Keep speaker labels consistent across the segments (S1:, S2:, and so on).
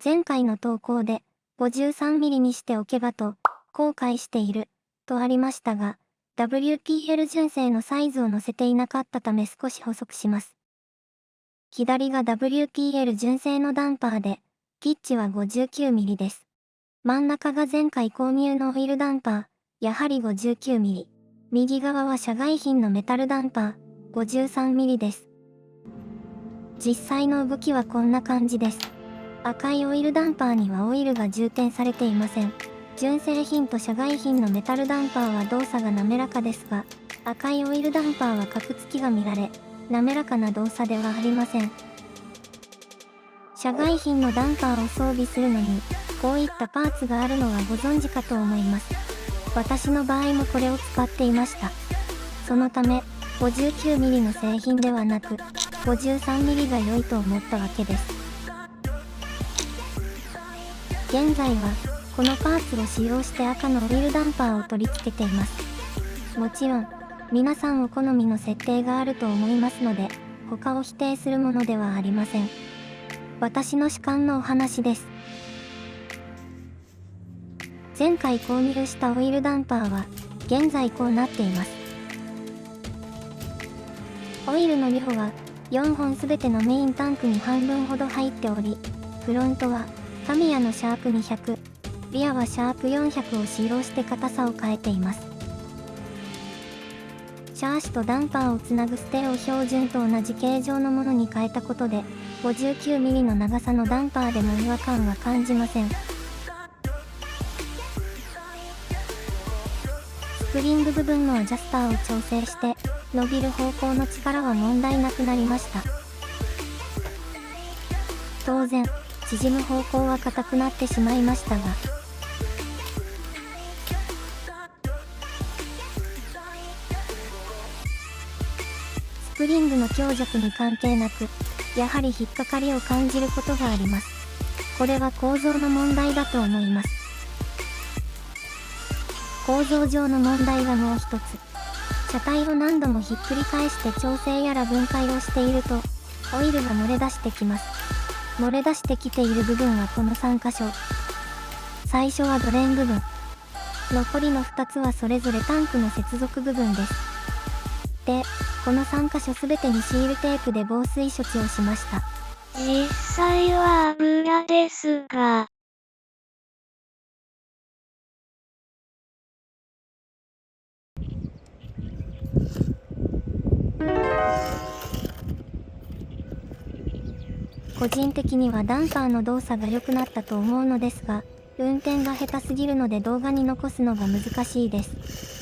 S1: 前回の投稿で 53mm にしておけばと後悔しているとありましたが、WPL 純正のサイズを載せていなかったため少し補足します。左が WPL 純正のダンパーで、ピッチは 59mm です。真ん中が前回購入のオイルダンパー、やはり 59mm。右側は社外品のメタルダンパー、53mm です。実際の動きはこんな感じです。赤いオイルダンパーにはオイルが充填されていません。純正品と社外品のメタルダンパーは動作が滑らかですが、赤いオイルダンパーはカクつきが見られ、滑らかな動作ではありません。社外品のダンパーを装備するのに、こういったパーツがあるのはご存知かと思います。私の場合もこれを使っていました。そのため、59mm の製品ではなく、53mm が良いと思ったわけです。現在は、このパーツを使用して赤のオイルダンパーを取り付けています。もちろん、皆さんお好みの設定があると思いますので、他を否定するものではありません。私の主観のお話です。前回購入したオイルダンパーは、現在こうなっています。オイルの量は、4本すべてのメインタンクに半分ほど入っており、フロントは、タミヤのシャープ200、リアはシャープ400を使用して硬さを変えています。シャーシとダンパーをつなぐステレオ標準と同じ形状のものに変えたことで、59mm の長さのダンパーでも違和感は感じません。スプリング部分のアジャスターを調整して、伸びる方向の力は問題なくなりました。当然、縮む方向は硬くなってしまいましたが、スプリングの強弱に関係なく、やはり引っかかりを感じることがあります。これは構造の問題だと思います。構造上の問題がもう一つ。車体を何度もひっくり返して調整やら分解をしていると、オイルが漏れ出してきます。漏れ出してきている部分はこの3箇所。最初はドレン部分。残りの2つはそれぞれタンクの接続部分です。で、この3箇所すべてにシールテープで防水処置をしました。
S2: 実際は油ですが。
S1: 個人的にはダンパーの動作が良くなったと思うのですが、運転が下手すぎるので動画に残すのが難しいです。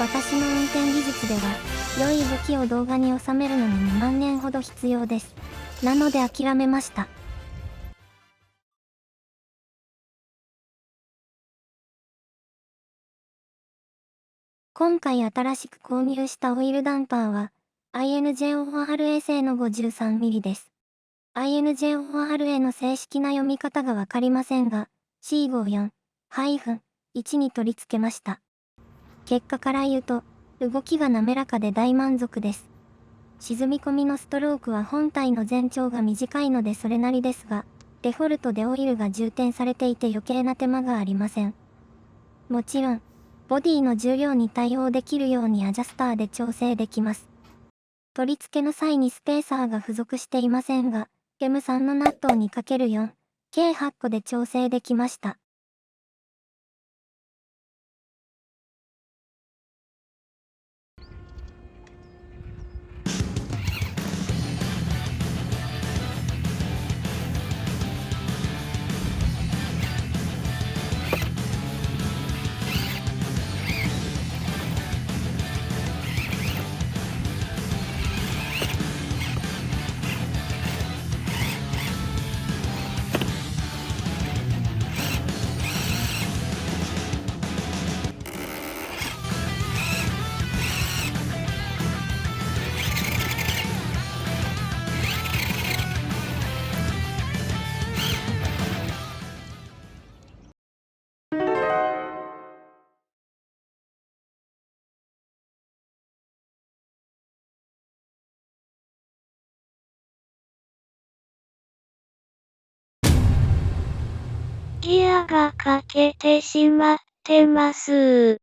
S1: 私の運転技術では、良い動きを動画に収めるのに2万年ほど必要です。なので諦めました。今回新しく購入したオイルダンパーは、INJORA 製の 53mm です。INJORA の正式な読み方がわかりませんが、C54-1 に取り付けました。結果から言うと、動きが滑らかで大満足です。沈み込みのストロークは本体の全長が短いのでそれなりですが、デフォルトでオイルが充填されていて余計な手間がありません。もちろん、ボディの重量に対応できるようにアジャスターで調整できます。取り付けの際にスペーサーが付属していませんが、M3 のナットを 2×4、計8個で調整できました。
S2: ギアが欠けてしまってます。